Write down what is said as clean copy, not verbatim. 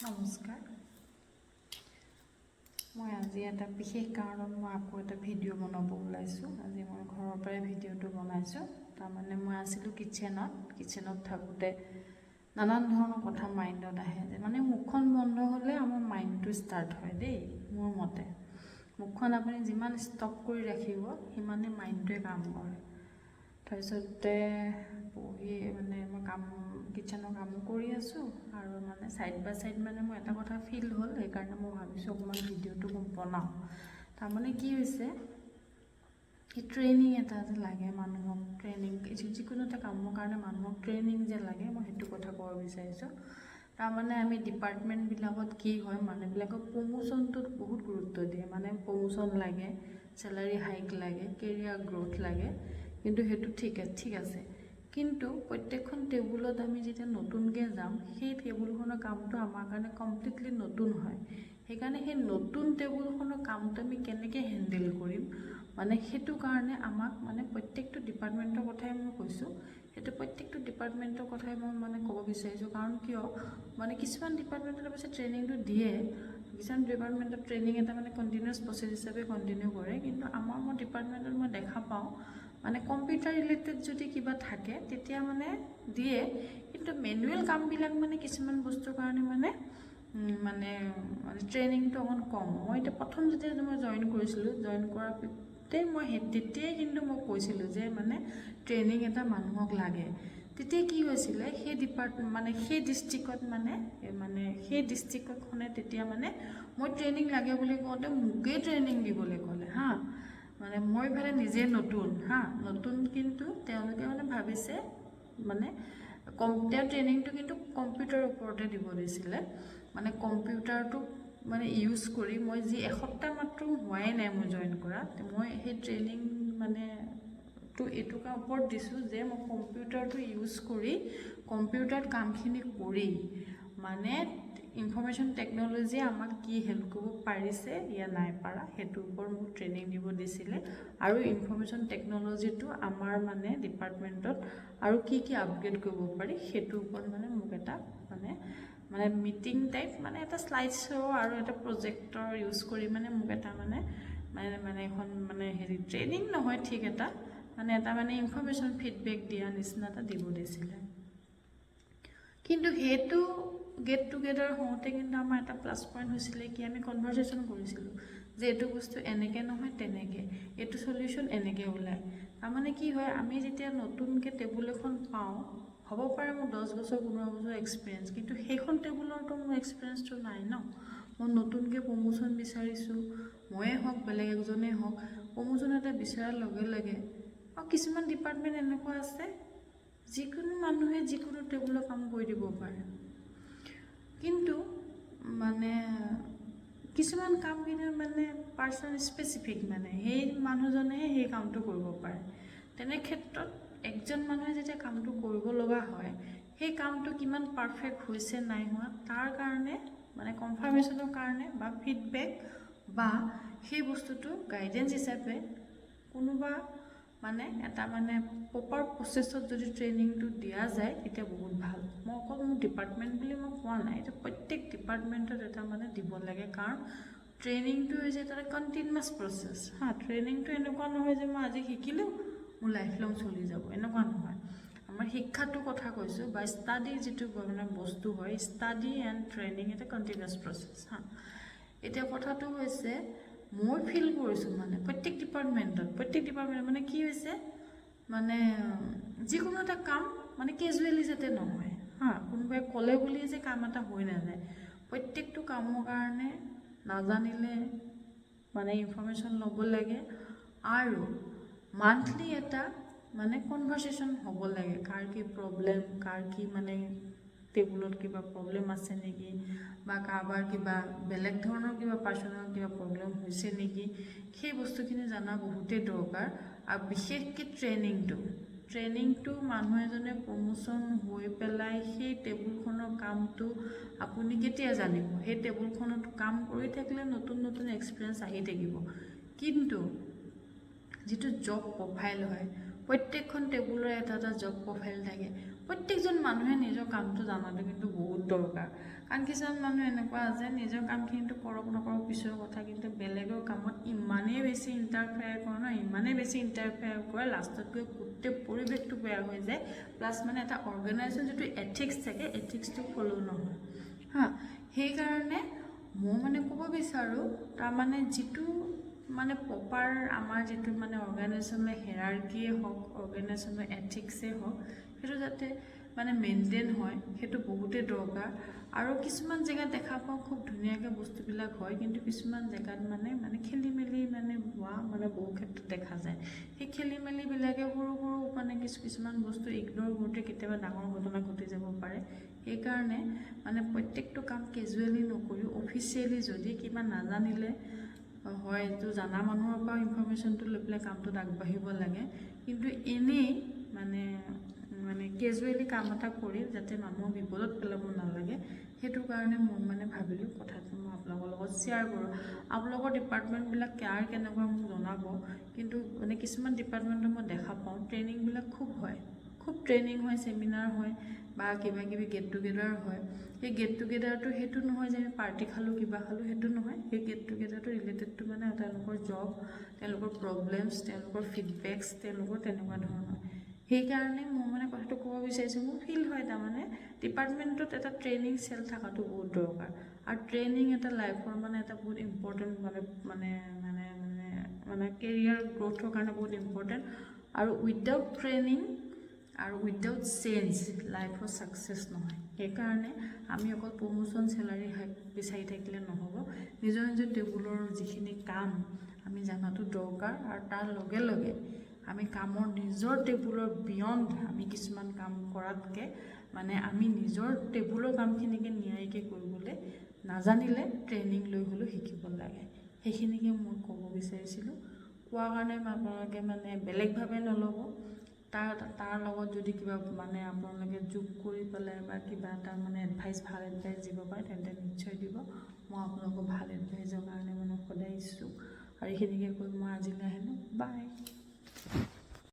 নমস্কাৰ। মই আজি এটা বিশেষ কাৰণত মই আকৌ এটা ভিডিঅ' বনাব ওলাইছোঁ। আজি মই ঘৰৰ পৰাই ভিডিঅ'টো বনাইছোঁ। তাৰমানে মই আছিলোঁ কিটচেনত থাকোঁতে নানান ধৰণৰ কথা মাইণ্ডত আহে যে মানে মুখখন বন্ধ হ'লে আমাৰ মাইণ্ডটো ষ্টাৰ্ট হয় দেই। মোৰ মতে মুখখন আপুনি যিমান ষ্টপ কৰি ৰাখিব সিমানেই মাইণ্ডটোৱে কাম কৰে। তাৰপিছতে বহি মানে মই কিটচেনৰ কামো কৰি আছোঁ আৰু মানে ছাইড বাই ছাইড মানে মোৰ এটা কথা ফিল হ'ল, সেইকাৰণে মই ভাবিছোঁ অকণমান ভিডিঅ'টো বনাওঁ। তাৰমানে কি হৈছে, এই ট্ৰেইনিং এটা যে লাগে মানুহক, যিকোনো এটা কামৰ কাৰণে মানুহক ট্ৰেইনিং যে লাগে, মই সেইটো কথা ক'ব বিচাৰিছোঁ। তাৰমানে আমি ডিপাৰ্টমেণ্টবিলাকত কি হয়, মানুহবিলাকক প্ৰমোশ্যনটোত বহুত গুৰুত্ব দিয়ে। মানে প্ৰমোশ্যন লাগে, চেলাৰী হাইক লাগে, কেৰিয়াৰ গ্ৰ'থ লাগে, কিন্তু সেইটো ঠিক আছে। কিন্তু প্ৰত্যেকখন টেবুলত আমি যেতিয়া নতুনকৈ যাম, সেই টেবুলখনৰ কামটো আমাৰ কাৰণে কমপ্লিটলি নতুন হয়। সেইকাৰণে সেই নতুন টেবুলখনৰ কামটো আমি কেনেকৈ হেণ্ডেল কৰিম, মানে সেইটো কাৰণে আমাক মানে প্ৰত্যেকটো ডিপাৰ্টমেণ্টৰ কথাই মই কৈছোঁ। সেইটো প্ৰত্যেকটো ডিপাৰ্টমেণ্টৰ কথাই মই মানে ক'ব বিচাৰিছোঁ। কাৰণ কিয়, মানে কিছুমান ডিপাৰ্টমেণ্টত অৱশ্যে ট্ৰেইনিংটো দিয়ে, কিছুমান ডিপাৰ্টমেণ্টত ট্ৰেইনিং এটা মানে কণ্টিনিউৱাছ প্ৰচেছ হিচাপে কণ্টিনিউ কৰে। কিন্তু মোৰ ডিপাৰ্টমেণ্টত মই দেখা পাওঁ মানে কম্পিউটাৰ ৰিলেটেড যদি কিবা থাকে তেতিয়া মানে দিয়ে, কিন্তু মেনুৱেল কামবিলাক মানে কিছুমান বস্তুৰ কাৰণে মানে ট্ৰেইনিংটো অকণ কম। মই এতিয়া প্ৰথম যেতিয়া মই জইন কৰিছিলোঁ, জইন কৰাৰ তেতিয়াই কিন্তু মই কৈছিলোঁ যে মানে ট্ৰেইনিং এটা মানুহক লাগে। তেতিয়া কি হৈছিলে, সেই সেই ডিষ্ট্ৰিক্টখনে তেতিয়া মানে মই ট্ৰেইনিং লাগে বুলি কওঁতে মোকেই ট্ৰেইনিং দিবলৈ ক'লে মানে মই ইফালে নিজে নতুন কিন্তু তেওঁলোকে মানে ভাবিছে মানে তেওঁৰ ট্ৰেইনিংটো কিন্তু কম্পিউটাৰৰ ওপৰতে দিব দিছিলে। মানে কম্পিউটাৰটো মানে ইউজ কৰি মই যি এসপ্তাহ মাত্ৰ হোৱাই নাই মই জইন কৰা, মই সেই ট্ৰেইনিং এইটো ওপৰত দিছোঁ যে মই কম্পিউটাৰটো ইউজ কৰি কম্পিউটাৰত কামখিনি কৰি মানে ইনফৰমেশ্যন টেকন'লজিয়ে আমাক কি হেল্প কৰিব পাৰিছে ইয়া নাই পাৰা, সেইটোৰ ওপৰত মোক ট্ৰেইনিং দিব দিছিলে। আৰু ইনফৰমেশ্যন টেকন'লজিটো আমাৰ মানে ডিপাৰ্টমেণ্টত আৰু কি আপগ্ৰেড কৰিব পাৰি সেইটোৰ ওপৰত মানে মোক এটা মানে মিটিং টাইপ, মানে এটা শ্লাইড শ্ব' আৰু এটা প্ৰজেক্টৰ ইউজ কৰি মানে মোক এটা এখন ট্ৰেইনিং নহয়, ঠিক এটা ইনফৰমেশ্যন ফিডবেক দিয়া নিচিনা এটা দিব দিছিলে। কিন্তু সেইটো গেট টুগেডাৰ হওঁতে কিন্তু আমাৰ এটা প্লাছ পইণ্ট হৈছিলে কি, আমি কনভাৰচেশ্যন কৰিছিলোঁ যে এইটো বস্তু এনেকৈ নহয় তেনেকৈ, এইটো চলিউশ্যন এনেকৈ ওলায়। তাৰমানে কি হয়, আমি যেতিয়া নতুনকৈ টেবুল এখন পাওঁ, হ'ব পাৰে মোৰ 10 বছৰ 15 বছৰ এক্সপিৰিয়েঞ্চ, কিন্তু সেইখন টেবুলৰতো মোৰ এক্সপিৰিয়েঞ্চটো নাই ন। মই নতুনকৈ প্ৰমোশ্যন বিচাৰিছোঁ, ময়ে হওক বেলেগ এজনেই হওক, প্ৰমোশ্যন এটা বিচৰাৰ লগে লগে আৰু কিছুমান ডিপাৰ্টমেণ্ট এনেকুৱা আছে যিকোনো মানুহে যিকোনো টেবুলৰ কাম কৰি দিব পাৰে, কিন্তু মানে কিছুমান কাম কিন্তু মানে পাৰ্চন স্পেচিফিক, মানে সেই মানুহজনেহে সেই কামটো কৰিব পাৰে। তেনে ক্ষেত্ৰত একজন মানুহে যেতিয়া কামটো কৰিব লগা হয়, সেই কামটো কিমান পাৰফেক্ট হৈছে নাই হোৱা তাৰ কাৰণে মানে কনফাৰ্মেশ্যনৰ কাৰণে বা ফিডবেক বা সেই বস্তুটো গাইডেঞ্চ হিচাপে কোনোবা এটা প্ৰপাৰ প্ৰচেছত যদি ট্ৰেইনিংটো দিয়া যায় তেতিয়া বহুত ভাল। মই অকল মোৰ ডিপাৰ্টমেণ্ট বুলি মই কোৱা নাই, এইটো প্ৰত্যেক ডিপাৰ্টমেণ্টত এটা দিব লাগে। কাৰণ ট্ৰেইনিংটো হৈছে এটা কণ্টিনিউৱাছ প্ৰচেছ ট্ৰেইনিংটো এনেকুৱা নহয় যে মই আজি শিকিলোঁ মোৰ লাইফ লং চলি যাব, এনেকুৱা নহয়। আমাৰ শিক্ষাটোৰ কথা কৈছোঁ বা ষ্টাডি যিটো বস্তু হয়, ষ্টাডি এণ্ড ট্ৰেইনিং এটা কণ্টিনিউৱাছ প্ৰচেছ এতিয়া কথাটো হৈছে, মই ফিল কৰিছোঁ প্ৰত্যেক ডিপাৰ্টমেণ্টত কি হৈছে, যিকোনো এটা কাম কেজুৱেলি যাতে নহয় কোনোবাই ক'লে বুলি যে কাম এটা হৈ নাযায়। প্ৰত্যেকটো কামৰ কাৰণে নাজানিলে ইনফৰমেশ্যন ল'ব লাগে আৰু মান্থলি এটা কনভাৰচেশ্যন হ'ব লাগে, কাৰ কি প্ৰব্লেম, কাৰ কি টেবুলত কিবা প্ৰব্লেম আছে নেকি, বা কাৰোবাৰ কিবা বেলেগ ধৰণৰ কিবা পাৰ্চনেল কিবা প্ৰব্লেম হৈছে নেকি, সেই বস্তুখিনি জনা বহুতেই দৰকাৰ। আৰু বিশেষকৈ ট্ৰেইনিংটো মানুহ এজনে প্ৰমোশ্যন হৈ পেলাই সেই টেবুলখনৰ কামটো আপুনি কেতিয়া জানিব, সেই টেবুলখনত কাম কৰি থাকিলে নতুন এক্সপিৰিয়েঞ্চ আহি থাকিব। কিন্তু যিটো জব প্ৰফাইল হয়, প্ৰত্যেকখন টেবুলৰ এটা জব প্ৰফাইল থাকে। প্ৰত্যেকজন মানুহে নিজৰ কামটো জনাটো কিন্তু বহুত দৰকাৰ কাৰণ কিছুমান মানুহ এনেকুৱা আছে নিজৰ কামখিনিতো কৰক নকৰক পিছৰ কথা কিন্তু বেলেগৰ কামত ইমানেই বেছি ইণ্টাৰফেয়াৰ কৰে ন ইমানেই বেছি ইণ্টাৰফেয়াৰ কৰে লাষ্টত গৈ গোটেই পৰিৱেশটো বেয়া হৈ যায় প্লাছ মানে এটা অৰ্গেনাইজেশ্যন যিটো এথিক্স থাকে এথিক্সটো ফ'ল' নহয় হা সেইকাৰণে মই মানে ক'ব বিচাৰোঁ তাৰমানে যিটো মানে প্ৰপাৰ আমাৰ যিটো মানে অৰ্গেনাইজেশ্যনৰ হেৰাৰ্কিয়ে হওক অৰ্গেনাইজেশ্যনৰ এথিক্সে হওক সেইটো যাতে মানে মেইনটেইন হয় সেইটো বহুতেই দৰকাৰ আৰু কিছুমান জেগাত দেখা পাওঁ খুব ধুনীয়াকৈ বস্তুবিলাক হয় কিন্তু কিছুমান জেগাত মানে খেলি মেলি মানে হোৱা মানে বহু ক্ষেত্ৰত দেখা যায় সেই খেলি মেলিবিলাকে সৰু সৰু মানে কিছুমান বস্তু ইগন'ৰ কৰোঁতে কেতিয়াবা ডাঙৰ ঘটনা ঘটি যাব পাৰে সেইকাৰণে মানে প্ৰত্যেকটো কাম কেজুৱেলি নকৰি অফিচিয়েলি যদি কিবা নাজানিলে হয় এইটো জানা মানুহৰ পৰা ইনফৰমেশ্যনটো লৈ পেলাই কামটোত আগবাঢ়িব লাগে কিন্তু এনেই মানে কেজুৱেলি কাম এটা কৰি যাতে মানুহক বিপদত পেলাব নালাগে সেইটো কাৰণে মই মানে ভাবিলোঁ কথাটো মই আপোনালোকৰ লগত শ্বেয়াৰ কৰোঁ আপোনালোকৰ ডিপাৰ্টমেণ্টবিলাক কেনেকুৱা মোক জনাব কিন্তু মানে কিছুমান ডিপাৰ্টমেণ্টত মই দেখা পাওঁ ট্ৰেইনিংবিলাক খুব ট্ৰেইনিং হয় চেমিনাৰ হয় বা কিবা কিবি গেট টুগেডাৰ হয় সেই গেট টুগেডাৰটো সেইটো নহয় যে আমি পাৰ্টি খালোঁ কিবা খালোঁ সেইটো নহয় সেই গেট টুগেডাৰটো ৰিলেটেডটো মানে তেওঁলোকৰ জব তেওঁলোকৰ প্ৰব্লেমছ তেওঁলোকৰ ফিডবেকছ তেওঁলোকৰ তেনেকুৱা ধৰণৰ সেইকাৰণে মই মানে কথাটো ক'ব বিচাৰিছোঁ মোৰ ফিল হয় তাৰমানে ডিপাৰ্টমেণ্টত এটা ট্ৰেইনিং চেল থকাটো বহুত দৰকাৰ আৰু ট্ৰেইনিং এটা লাইফৰ মানে এটা বহুত ইম্পৰ্টেণ্ট মানে কেৰিয়াৰ গ্ৰ'থৰ কাৰণে বহুত ইম্পৰ্টেণ্ট আৰু উইদাউট ট্ৰেইনিং আৰু উইদাউট চেঞ্জ লাইফৰ ছাকচেছ নহয় সেইকাৰণে আমি অকল প্ৰমোশ্যন চেলাৰী হাইক বিচাৰি থাকিলে নহ'ব নিজৰ নিজৰ টেবুলৰ যিখিনি কাম আমি জনাটো দৰকাৰ আৰু তাৰ লগে লগে আমি কামৰ নিজৰ টেবুলৰ বিয়ণ্ড আমি কিছুমান কাম কৰাতকৈ মানে আমি নিজৰ টেবুলৰ কামখিনিকে নিয়াৰিকৈ কৰিবলৈ নাজানিলে ট্ৰেইনিং লৈ হ'লেও শিকিব লাগে সেইখিনিকে মই ক'ব বিচাৰিছিলোঁ কোৱাৰ কাৰণে আপোনালোকে মানে বেলেগভাৱে নল'ব তাৰ লগত যদি কিবা মানে আপোনালোকে যোগ কৰি পেলাই বা কিবা এটা মানে ভাল এডভাইচ দিব পাৰে তেন্তে নিশ্চয় দিব মই আপোনালোকক ভাল এডভাইচৰ কাৰণে মানে সদায় ইচ্ছুক আৰু এইখিনিকে কৈ মই আজিলৈ আহিলোঁ বাই